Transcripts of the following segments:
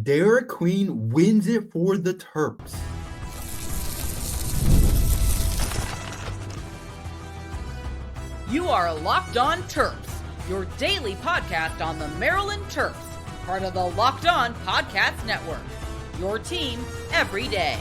Derik Queen wins it for the Terps. You are Locked On Terps, your daily podcast on the Maryland Terps, part of the Locked On Podcast Network. Your team every day.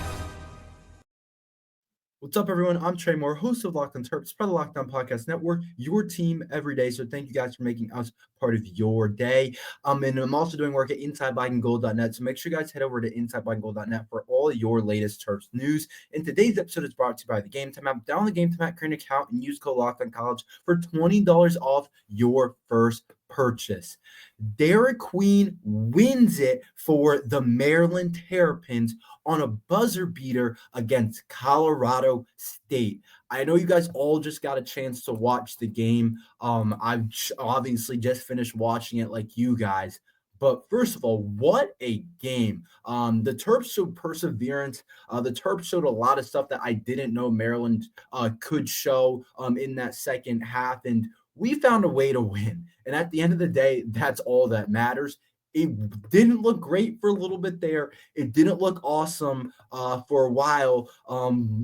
What's up, everyone? I'm Tre Moore, host of Locked On Terps, part of the Locked On Podcast Network, your team every day. So thank you guys for making us part of your day. And I'm also doing work at InsideBlackandGold.net. So make sure you guys head over to InsideBlackandGold.net for all your latest Terps news. And today's episode is brought to you by the Gametime app. Download the Gametime app, create an account, and use code LOCKEDONCollege for $20 off your first purchase. Derik Queen wins it for the Maryland Terrapins on a buzzer beater against Colorado State. I know you guys all just got a chance to watch the game. I've obviously just finished watching it like you guys. But first of all, what a game. The Terps showed perseverance. The Terps showed a lot of stuff that I didn't know Maryland could show in that second half. And we found a way to win. And at the end of the day, that's all that matters. It didn't look great for a little bit there. It didn't look awesome for a while.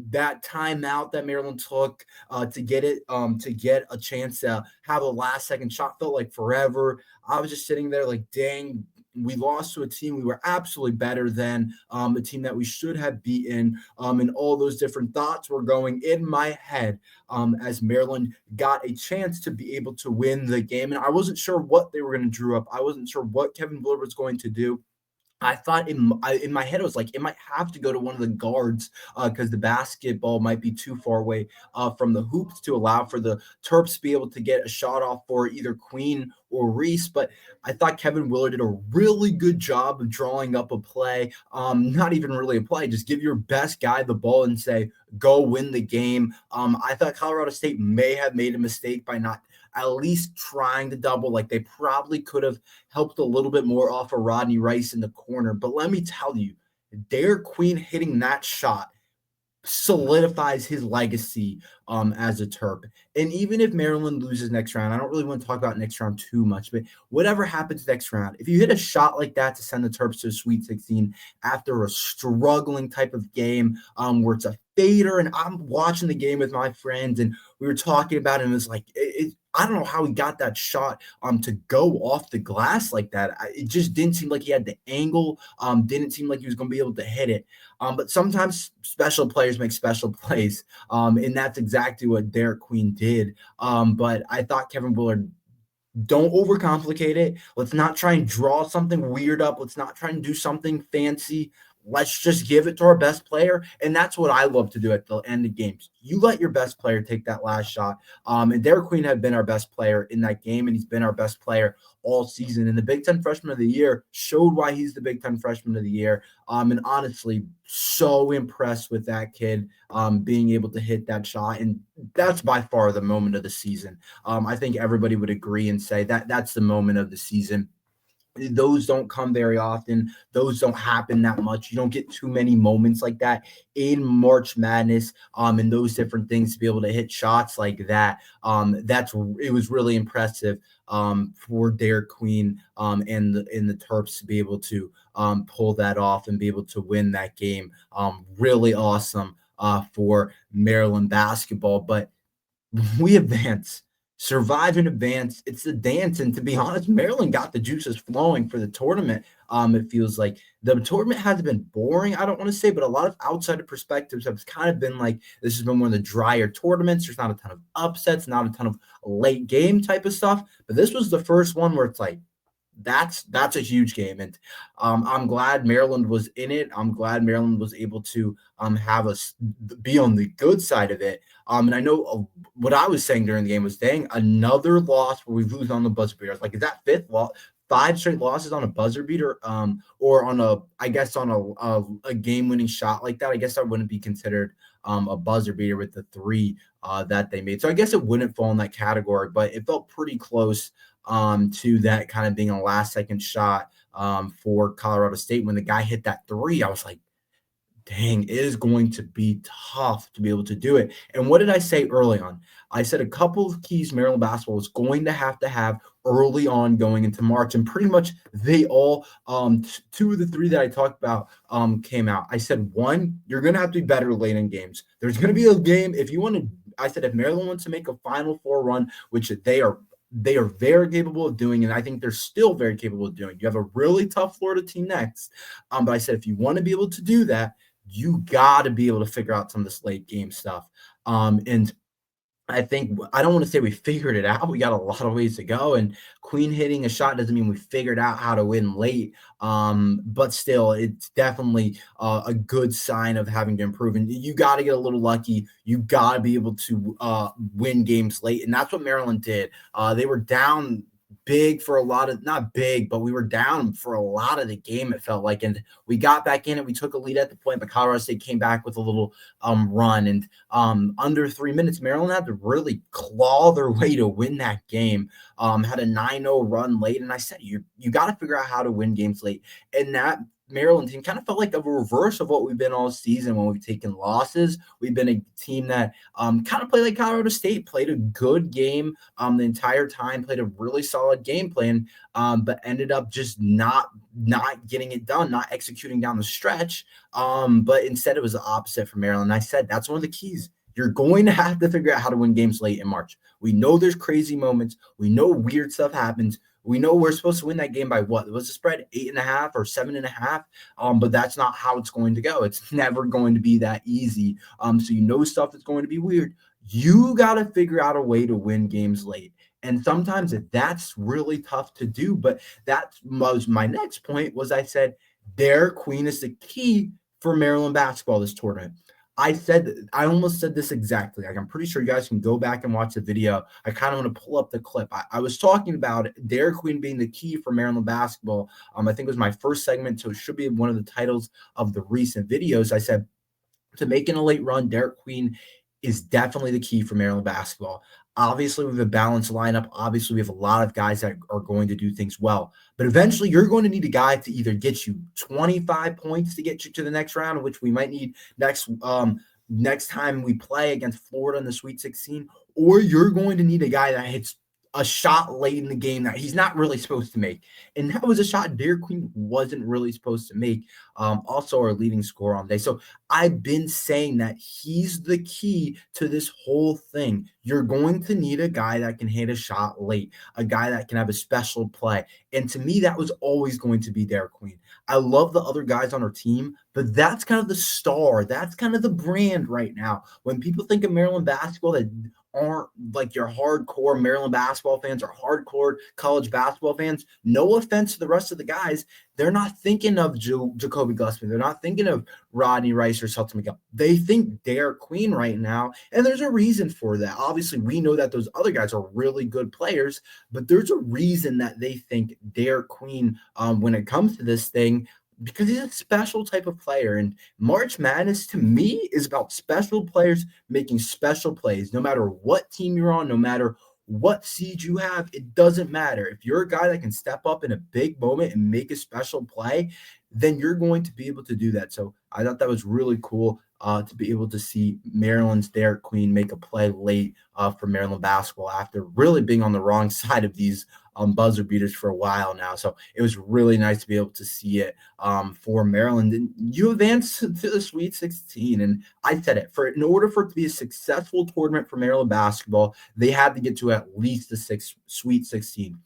That timeout that Maryland took to get a chance to have a last second shot felt like forever. I was just sitting there like, dang, we lost to a team we were absolutely better than, a team that we should have beaten, and all those different thoughts were going in my head as Maryland got a chance to be able to win the game. And I wasn't sure what they were going to drew up. I wasn't sure what Kevin Willard was going to do. I thought in my head, it was like it might have to go to one of the guards because the basketball might be too far away from the hoops to allow for the Terps to be able to get a shot off for either Queen or Reese. But I thought Kevin Willard did a really good job of drawing up a play. Not even really a play, just give your best guy the ball and say, go win the game. I thought Colorado State may have made a mistake by not at least trying to double. Like they probably could have helped a little bit more off of Rodney Rice in the corner. But let me tell you, Derik Queen hitting that shot solidifies his legacy as a Terp. And even if Maryland loses next round, I don't really want to talk about next round too much, but whatever happens next round, if you hit a shot like that to send the Terps to a Sweet 16 after a struggling type of game where it's a fader, and I'm watching the game with my friends and we were talking about it, and it was like, I don't know how he got that shot to go off the glass like that. It just didn't seem like he had the angle, didn't seem like he was going to be able to hit it. But sometimes special players make special plays, and that's exactly what Derik Queen did. But I thought Kevin Willard, don't overcomplicate it. Let's not try and draw something weird up. Let's not try and do something fancy. Let's just give it to our best player. And that's what I love to do at the end of games. You let your best player take that last shot. And Derik Queen had been our best player in that game, and he's been our best player all season. And the Big Ten Freshman of the Year showed why he's the Big Ten Freshman of the Year. And honestly, so impressed with that kid being able to hit that shot. And that's by far the moment of the season. I think everybody would agree and say that that's the moment of the season. Those don't come very often. Those don't happen that much. You don't get too many moments like that in March Madness, and those different things to be able to hit shots like that. It was really impressive for Derik Queen and the Terps to be able to pull that off and be able to win that game. Really awesome for Maryland basketball. But we advance. Survive and advance. It's the dance. And to be honest, Maryland got the juices flowing for the tournament. It feels like the tournament hasn't been boring, I don't want to say, but a lot of outsider perspectives have kind of been like this has been one of the drier tournaments. There's not a ton of upsets, not a ton of late game type of stuff. But this was the first one where it's like, that's a huge game. And I'm glad Maryland was in it. I'm glad Maryland was able to have us be on the good side of it. And I know what I was saying during the game was, dang, another loss where we lose on the buzzer beater. Like, is that fifth loss? 5 straight losses on a buzzer beater, or on a game-winning shot like that. I guess that wouldn't be considered a buzzer beater with the 3 that they made. So I guess it wouldn't fall in that category, but it felt pretty close to that kind of being a last-second shot for Colorado State. When the guy hit that 3, I was like, Dang, it is going to be tough to be able to do it. And what did I say early on? I said a couple of keys Maryland basketball is going to have early on going into March, and pretty much they all two of the three that I talked about came out. I said one, you're going to have to be better late in games. There's going to be a game if you want to. I said if Maryland wants to make a Final Four run, which they are very capable of doing, and I think they're still very capable of doing. You have a really tough Florida team next, but I said if you want to be able to do that, you got to be able to figure out some of this late game stuff. And I think I don't want to say we figured it out. We got a lot of ways to go, and Queen hitting a shot doesn't mean we figured out how to win late. But still, it's definitely a good sign of having to improve. And you got to get a little lucky. You got to be able to win games late, and that's what Maryland did. They were down big for a lot of, not big, but we were down for a lot of the game, it felt like, and we got back in it. We took a lead at the point, but Colorado State came back with a little run, and under 3 minutes Maryland had to really claw their way to win that game. Had a 9-0 run late, and I said you got to figure out how to win games late, and that Maryland team kind of felt like a reverse of what we've been all season when we've taken losses. We've been a team that kind of played like Colorado State, played a good game the entire time, played a really solid game plan, but ended up just not getting it done, not executing down the stretch. But instead it was the opposite for Maryland. I said that's one of the keys. You're going to have to figure out how to win games late in March. We know there's crazy moments. We know weird stuff happens. We know we're supposed to win that game by what? Was the spread 8.5 or 7.5? But that's not how it's going to go. It's never going to be that easy. So you know stuff is going to be weird. You got to figure out a way to win games late. And sometimes that's really tough to do. But that was my next point was I said, their Queen is the key for Maryland basketball this tournament. I almost said this exactly. Like, I'm pretty sure you guys can go back and watch the video. I kind of want to pull up the clip. I was talking about Derik Queen being the key for Maryland basketball. I think it was my first segment, so it should be one of the titles of the recent videos. I said, to making a late run, Derik Queen is definitely the key for Maryland basketball. Obviously, we have a balanced lineup. Obviously, we have a lot of guys that are going to do things well. But eventually, you're going to need a guy to either get you 25 points to get you to the next round, which we might need next time we play against Florida in the Sweet 16, or you're going to need a guy that hits a shot late in the game that he's not really supposed to make. And that was a shot Derik Queen wasn't really supposed to make. Also our leading scorer on the day. So I've been saying that he's the key to this whole thing. You're going to need a guy that can hit a shot late, a guy that can have a special play. And to me, that was always going to be Derik Queen. I love the other guys on our team, but that's kind of the star. That's kind of the brand right now. When people think of Maryland basketball that aren't like your hardcore Maryland basketball fans or hardcore college basketball fans, no offense to the rest of the guys, they're not thinking of Jacoby Glusman. They're not thinking of Rodney Rice or Celtic Miguel. They think Derik Queen right now, and there's a reason for that. Obviously, we know that those other guys are really good players, but there's a reason that they think Derik Queen when it comes to this thing, because he's a special type of player. And March Madness, to me, is about special players making special plays. No matter what team you're on, no matter what seed you have, it doesn't matter. If you're a guy that can step up in a big moment and make a special play, then you're going to be able to do that. So I thought that was really cool to be able to see Maryland's Derik Queen make a play late for Maryland basketball after really being on the wrong side of these buzzer beaters for a while now. So it was really nice to be able to see it for Maryland. And you advanced to the Sweet 16. And I said it, in order for it to be a successful tournament for Maryland basketball, they had to get to at least the Sweet 16.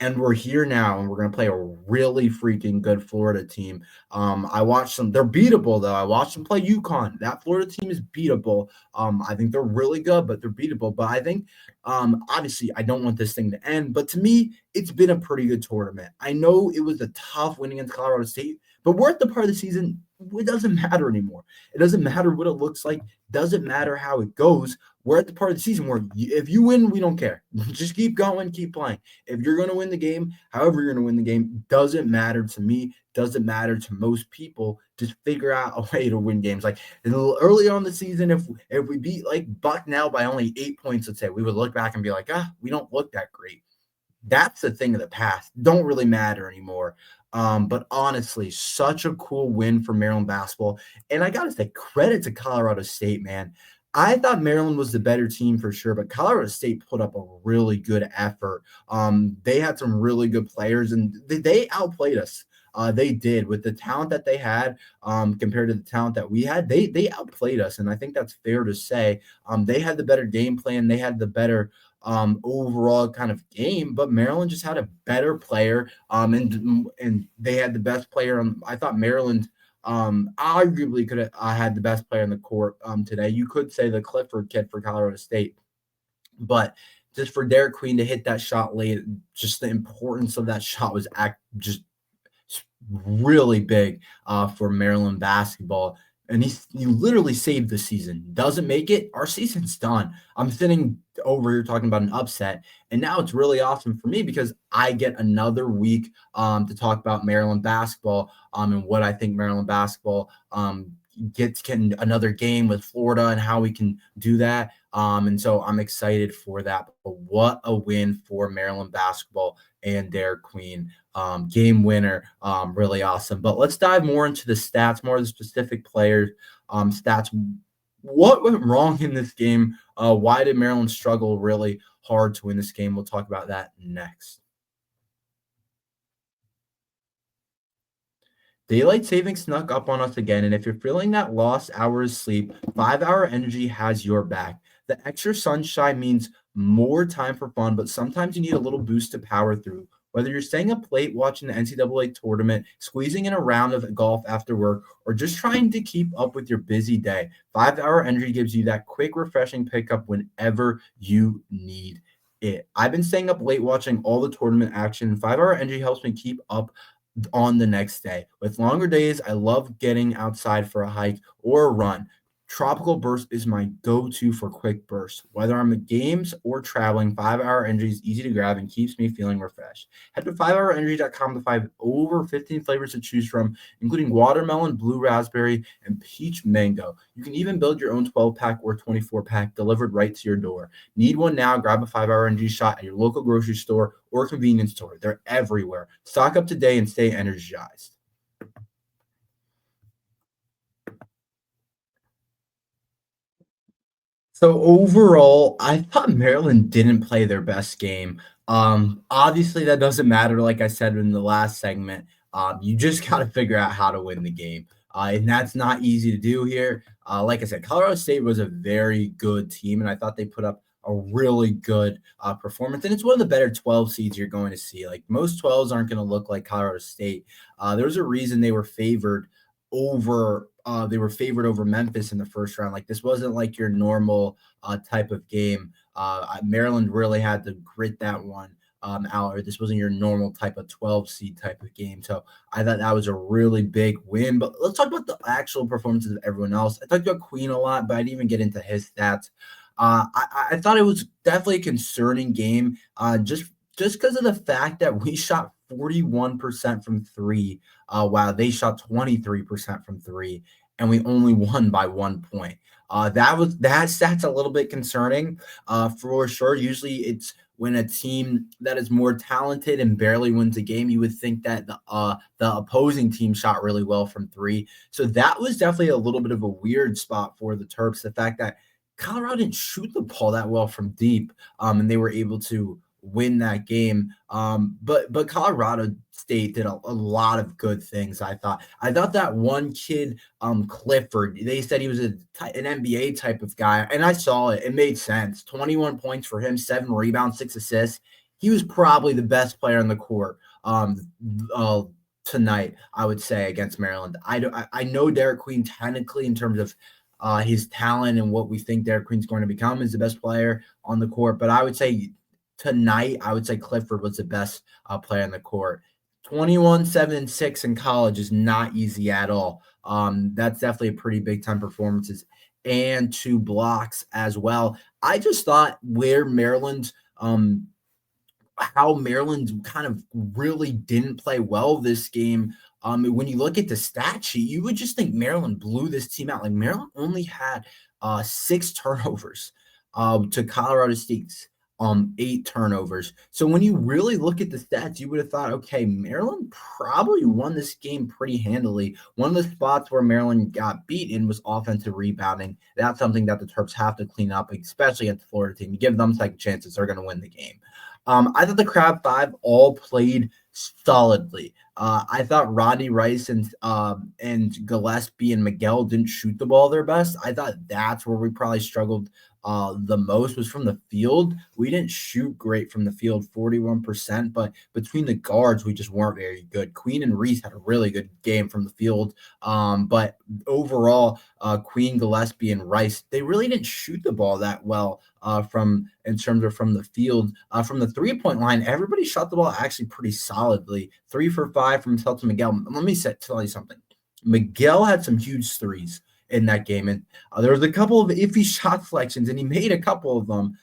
And we're here now, and we're going to play a really freaking good Florida team. I watched them. They're beatable, though. I watched them play UConn. That Florida team is beatable. I think they're really good, but they're beatable. But I think, obviously, I don't want this thing to end. But to me, it's been a pretty good tournament. I know it was a tough win against Colorado State, but we're at the part of the season, it doesn't matter anymore. It doesn't matter what it looks like. Doesn't matter how it goes. We're at the part of the season where if you win, we don't care. Just keep going, keep playing. If you're going to win the game, however you're going to win the game, doesn't matter to me, doesn't matter to most people. Just figure out a way to win games. Like early on the season, if we beat like Bucknell by only 8 points, let's say, we would look back and be like, we don't look that great. That's a thing of the past. Don't really matter anymore. But honestly, such a cool win for Maryland basketball. And I got to say, credit to Colorado State, man. I thought Maryland was the better team for sure, but Colorado State put up a really good effort. They had some really good players, and they outplayed us. They did with the talent that they had compared to the talent that we had. They outplayed us, and I think that's fair to say. They had the better game plan. They had the better overall kind of game, but Maryland just had a better player. And they had the best player on. I thought Maryland arguably could have had the best player on the court today. You could say the Clifford kid for Colorado State, but just for Derik Queen to hit that shot late, just the importance of that shot was just really big for Maryland basketball. And he literally saved the season. Doesn't make it, our season's done. I'm sitting over here talking about an upset, and now it's really awesome for me because I get another week to talk about Maryland basketball and what I think Maryland basketball can another game with Florida and how we can do that. And so I'm excited for that. But what a win for Maryland basketball and Derik Queen. Game winner, really awesome. But let's dive more into the stats, more of the specific players, stats. What went wrong in this game? Why did Maryland struggle really hard to win this game? We'll talk about that next. Daylight savings snuck up on us again, and if you're feeling that lost hours sleep, 5-Hour Energy has your back. The extra sunshine means more time for fun, but sometimes you need a little boost to power through. Whether you're staying up late watching the NCAA tournament, squeezing in a round of golf after work, or just trying to keep up with your busy day, 5-Hour Energy gives you that quick, refreshing pickup whenever you need it. I've been staying up late watching all the tournament action. 5-Hour Energy helps me keep up on the next day. With longer days, I love getting outside for a hike or a run. Tropical Burst is my go-to for quick bursts. Whether I'm at games or traveling, 5-Hour Energy is easy to grab and keeps me feeling refreshed. Head to 5hourenergy.com to find over 15 flavors to choose from, including watermelon, blue raspberry, and peach mango. You can even build your own 12-pack or 24-pack delivered right to your door. Need one now? Grab a 5-Hour Energy shot at your local grocery store or convenience store. They're everywhere. Stock up today and stay energized. So overall, I thought Maryland didn't play their best game. Obviously, that doesn't matter. Like I said in the last segment, you just got to figure out how to win the game, and that's not easy to do here. Like I said, Colorado State was a very good team, and I thought they put up a really good performance. And it's one of the better 12 seeds you're going to see. Like most 12s aren't going to look like Colorado State. There's a reason they were favored over Memphis in the first round. Like this wasn't like your normal type of game. Maryland really had to grit that one out, or this wasn't your normal type of 12 seed type of game. So I thought that was a really big win. But let's talk about the actual performances of everyone else. I talked about Queen a lot, but I didn't even get into his stats. I thought it was definitely a concerning game, just because of the fact that we shot 41% from three, while they shot 23% from three, and we only won by 1 point. That stat's a little bit concerning, for sure. Usually, it's when a team that is more talented and barely wins a game, you would think that the opposing team shot really well from three. So that was definitely a little bit of a weird spot for the Terps. The fact that Colorado didn't shoot the ball that well from deep, and they were able to win that game. But Colorado State did a lot of good things. I thought that one kid, Clifford, they said he was an NBA type of guy, and I saw it. It made sense. 21 points for him, 7 rebounds, 6 assists. He was probably the best player on the court tonight, I would say, against Maryland. I know Derik Queen technically in terms of his talent and what we think Derik Queen's going to become is the best player on the court. But I would say tonight, Clifford was the best player on the court. 21, 7, and 6 in college is not easy at all. That's definitely a pretty big time performances and 2 blocks as well. I just thought how Maryland kind of really didn't play well this game. When you look at the stat sheet, you would just think Maryland blew this team out. Like Maryland only had 6 turnovers to Colorado State's 8 turnovers. So when you really look at the stats, you would have thought, okay, Maryland probably won this game pretty handily. One of the spots where Maryland got beaten was offensive rebounding. That's something that the Terps have to clean up, especially against the Florida team. You give them second chances, they're going to win the game. I thought the Crab Five all played solidly. I thought Rodney Rice and Gillespie and Miguel didn't shoot the ball their best. I thought that's where we probably struggled the most was from the field. We didn't shoot great from the field, 41%, but between the guards, we just weren't very good. Queen and Reese had a really good game from the field, but overall, Queen, Gillespie, and Rice, they really didn't shoot the ball that well from the field. From the three-point line, everybody shot the ball actually pretty solidly. 3 for 5 from Celta Miguel. Let me tell you something. Miguel had some huge threes in that game. And there was a couple of iffy shot selections, and he made a couple of them.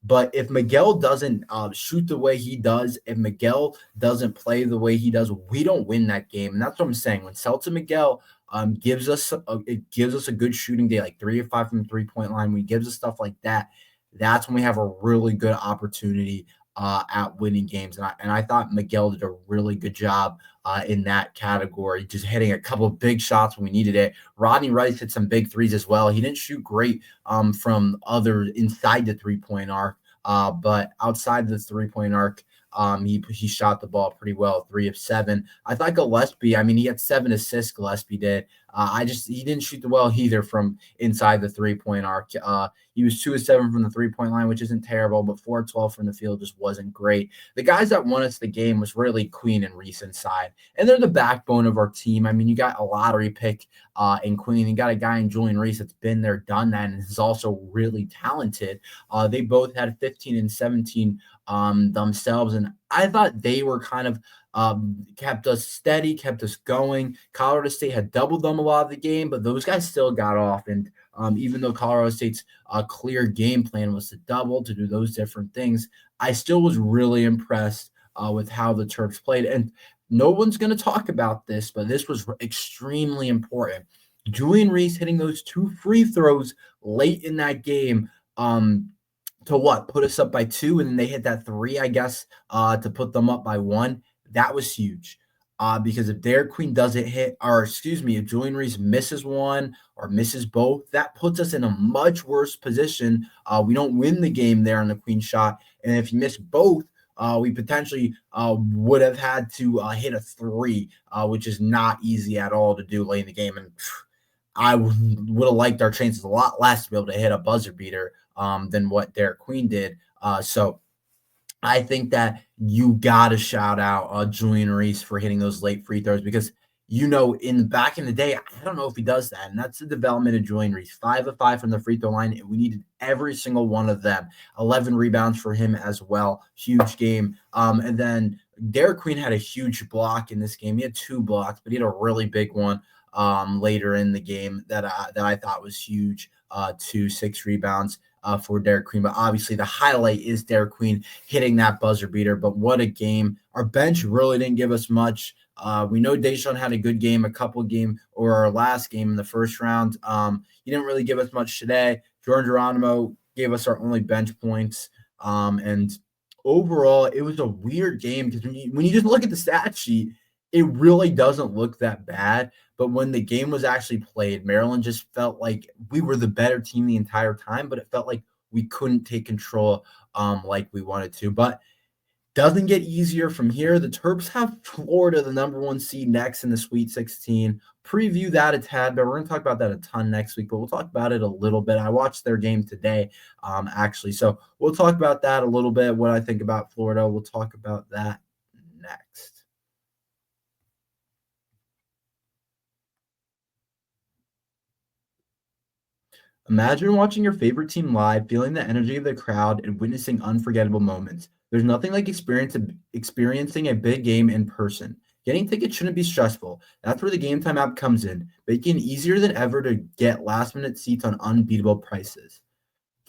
But if Miguel doesn't shoot the way he does, if Miguel doesn't play the way he does, we don't win that game. And that's what I'm saying. When Celta Miguel gives us a good shooting day, like 3 or 5 from the three-point line, when he gives us stuff like that, that's when we have a really good opportunity at winning games. And I thought Miguel did a really good job in that category, just hitting a couple of big shots when we needed it. Rodney Rice hit some big threes as well. He didn't shoot great from other inside the three-point arc, but outside the three-point arc, he shot the ball pretty well, 3 of 7. I thought Gillespie, he had 7 assists, Gillespie did. He didn't shoot the well either from inside the three-point arc. He was 2 of 7 from the three-point line, which isn't terrible, but 4 of 12 from the field just wasn't great. The guys that won us the game was really Queen and Reese inside, and they're the backbone of our team. You got a lottery pick in Queen. You got a guy in Julian Reese that's been there, done that, and is also really talented. They both had 15 and 17 themselves, and I thought they were kind of kept us steady, kept us going. Colorado State had doubled them a lot of the game, but those guys still got off. And even though Colorado State's clear game plan was to double, to do those different things, I still was really impressed with how the Terps played. And no one's going to talk about this, but this was extremely important. Julian Reese hitting those 2 free throws late in that game to put us up by 2, and then they hit that 3, I guess, to put them up by 1. That was huge because if Derik Queen doesn't hit, if Julian Reese misses one or misses both, that puts us in a much worse position. We don't win the game there on the Queen shot, and if you miss both, we potentially would have had to hit a 3, which is not easy at all to do late in the game. And I would have liked our chances a lot less to be able to hit a buzzer beater than what Derik Queen did. So I think that you got to shout out Julian Reese for hitting those late free throws because, back in the day, I don't know if he does that. And that's the development of Julian Reese. 5 of 5 from the free throw line. And we needed every single one of them. 11 rebounds for him as well. Huge game. And then Derik Queen had a huge block in this game. He had 2 blocks, but he had a really big one later in the game that I thought was huge. 6 rebounds for Derik Queen. But obviously the highlight is Derik Queen hitting that buzzer beater. But what a game. Our bench really didn't give us much. We know Deshaun had a good game, our last game in the first round. He didn't really give us much today. Jordan Geronimo gave us our only bench points. And overall, it was a weird game because when you just look at the stat sheet, it really doesn't look that bad. But when the game was actually played, Maryland just felt like we were the better team the entire time, but it felt like we couldn't take control like we wanted to. But doesn't get easier from here. The Terps have Florida, the number 1 seed, next in the Sweet 16. Preview that a tad, but we're going to talk about that a ton next week, but we'll talk about it a little bit. I watched their game today, actually. So we'll talk about that a little bit, what I think about Florida. We'll talk about that next. Imagine watching your favorite team live, feeling the energy of the crowd, and witnessing unforgettable moments. There's nothing like experiencing a big game in person. Getting tickets shouldn't be stressful. That's where the Gametime app comes in, making it easier than ever to get last-minute seats on unbeatable prices.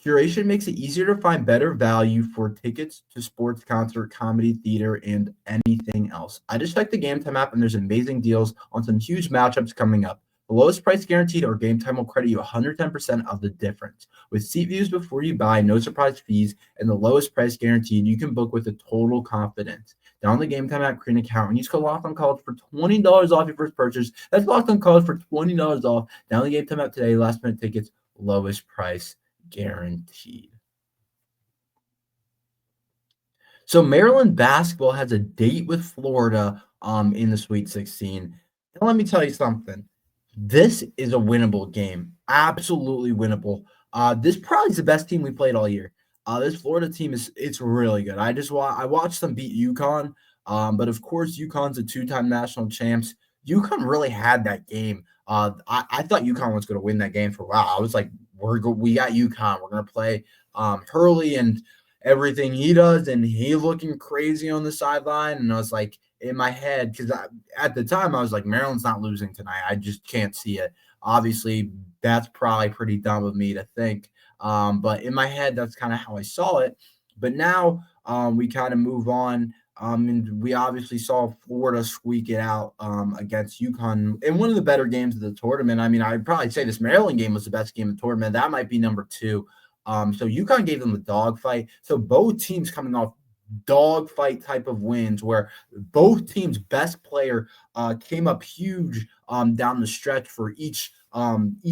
Curation makes it easier to find better value for tickets to sports, concert, comedy, theater, and anything else. I just checked the Gametime app, and there's amazing deals on some huge matchups coming up. The lowest price guaranteed or Gametime will credit you 110% of the difference. With seat views before you buy, no surprise fees, and the lowest price guaranteed, you can book with a total confidence. Download the Gametime app, create an account, and use code Locked On College for $20 off your first purchase. That's Locked On College for $20 off. Download the Gametime app today. Last minute tickets, lowest price guaranteed. So Maryland basketball has a date with Florida in the Sweet 16. And let me tell you something. This is a winnable game. Absolutely winnable. This probably is the best team we played all year. This Florida team it's really good. I watched them beat UConn, but of course UConn's a two-time national champs. UConn really had that game. I thought UConn was going to win that game for a while. I was like, we got UConn. We're going to play Hurley and everything he does, and he looking crazy on the sideline. And I was like, in my head, because at the time I was like, Maryland's not losing tonight. I just can't see it. Obviously, that's probably pretty dumb of me to think. But in my head, that's kind of how I saw it. But now we kind of move on. And we obviously saw Florida squeak it out against UConn in one of the better games of the tournament. I mean, I'd probably say this Maryland game was the best game of the tournament. That might be number 2. So UConn gave them a dogfight. So both teams coming off dogfight type of wins where both teams' best player came up huge down the stretch for each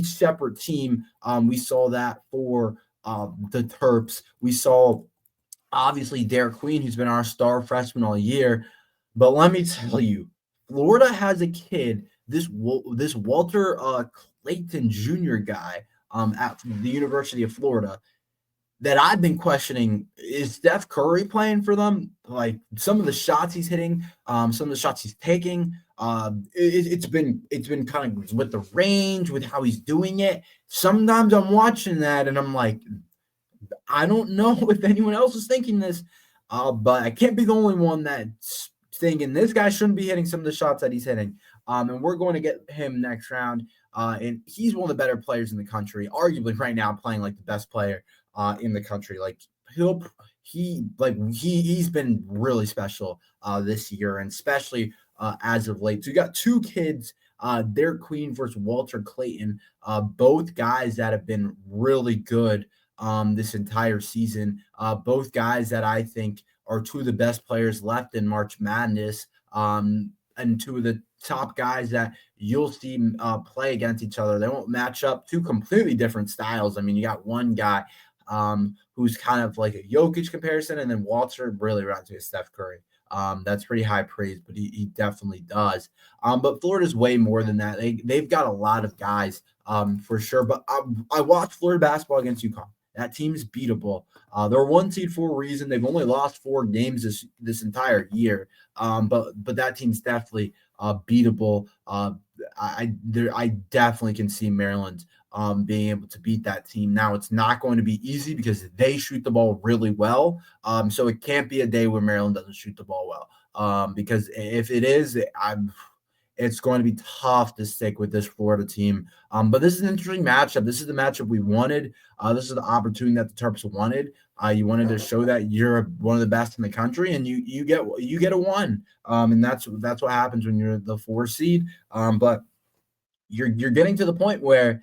separate team. We saw that for the Terps. We saw obviously Derik, who's been our star freshman all year. But let me tell you, Florida has a kid, this Walter Clayton Jr. guy at the University of Florida, that I've been questioning. Is Steph Curry playing for them? Like some of the shots he's hitting, some of the shots he's taking, it's been kind of with the range, with how he's doing it. Sometimes I'm watching that and I'm like, I don't know if anyone else is thinking this, but I can't be the only one that's thinking this guy shouldn't be hitting some of the shots that he's hitting. And we're going to get him next round. And he's one of the better players in the country, arguably right now playing like the best player in the country. Like he's been really special this year, and especially as of late. So you got two kids, Derik versus Walter Clayton, both guys that have been really good this entire season. Both guys that I think are two of the best players left in March Madness, and two of the top guys that you'll see play against each other. They won't match up. Two completely different styles. I mean, you got one guy who's kind of like a Jokic comparison, and then Walter really runs to Steph Curry. That's pretty high praise, but he definitely does. But Florida's way more than that. They've got a lot of guys for sure. But I watched Florida basketball against UConn. That team's beatable. They're 1 seed for a reason. They've only lost 4 games this entire year. But that team's definitely beatable. I definitely can see Maryland being able to beat that team. Now, it's not going to be easy because they shoot the ball really well. So it can't be a day where Maryland doesn't shoot the ball well. Because if it is, it's going to be tough to stick with this Florida team. But this is an interesting matchup. This is the matchup we wanted. This is the opportunity that the Terps wanted. You wanted to show that you're one of the best in the country, and you get a 1. And that's what happens when you're the 4 seed. But you're getting to the point where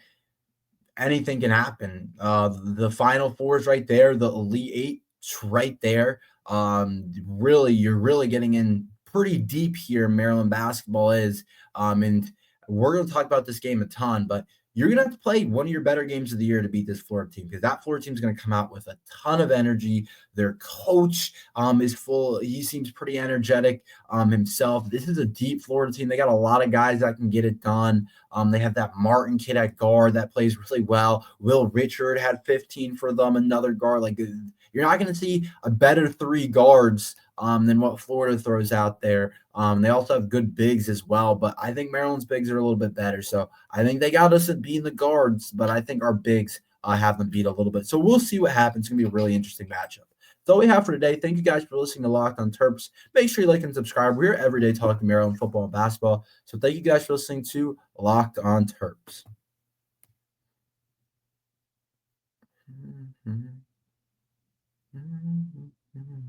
anything can happen. The Final Four is right there. The Elite 8's right there. You're really getting in pretty deep here. Maryland basketball is, and we're going to talk about this game a ton, but you're going to have to play one of your better games of the year to beat this Florida team, because that Florida team is going to come out with a ton of energy. Their coach is full. He seems pretty energetic himself. This is a deep Florida team. They got a lot of guys that can get it done. They have that Martin kid at guard that plays really well. Will Richard had 15 for them, another guard. Like, you're not going to see a better 3 guards than what Florida throws out there. They also have good bigs as well, but I think Maryland's bigs are a little bit better. So I think they got us at being the guards, but I think our bigs have them beat a little bit. So we'll see what happens. It's going to be a really interesting matchup. That's all we have for today. Thank you guys for listening to Locked On Terps. Make sure you like and subscribe. We're here every day talking Maryland football and basketball. So thank you guys for listening to Locked On Terps. Mm-hmm. Mm-hmm.